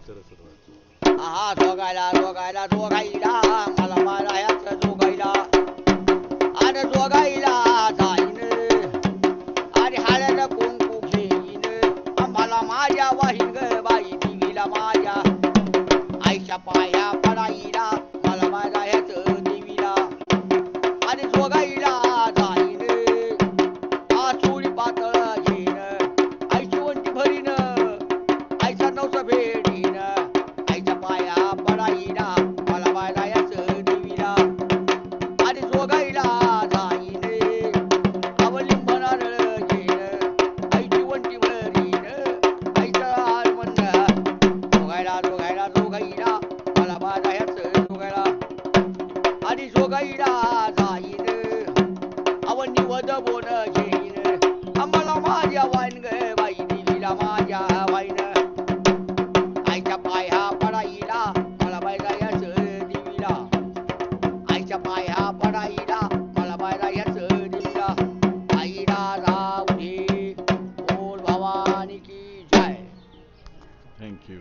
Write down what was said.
हा जोगायला जोगायला जोगाईला मला मारायचं जोगाईला अरे जोगाईला जाईन अरे हाळ्याला कुंकू घेईन आम्हाला माझ्या वाहीन ग बाई देवीला माझ्या आईच्या पाया पडाईला मला मारायचं देवीला अरे जोगाईला जाईन आ चोळी पातळ घेईन आईची वंटी भरीन आईचा नवसा भेटीन आईच्या पाया पडाईला मला मारायचं देवीला अरे जोगाईला जाईन अवलिंब नारळ घेईन आईची वंटी भरीन आईचा हार म्हणणं जोगाईला जोगाईला जोगाईला मला मारायचं जोगाईला आणि जोगाईला जाईन अवनी वद बोन घेईन आम्हाला माझ्या वाईन ग बाई देवीला माझ्या वाईन आईच्या पाया पडाईला मला बाय जायचं देवीला आईच्या पाया पडाईला मला बाय जायचं देवीला आईला जाऊ दे बोल भवानी की जय. थँक्यू.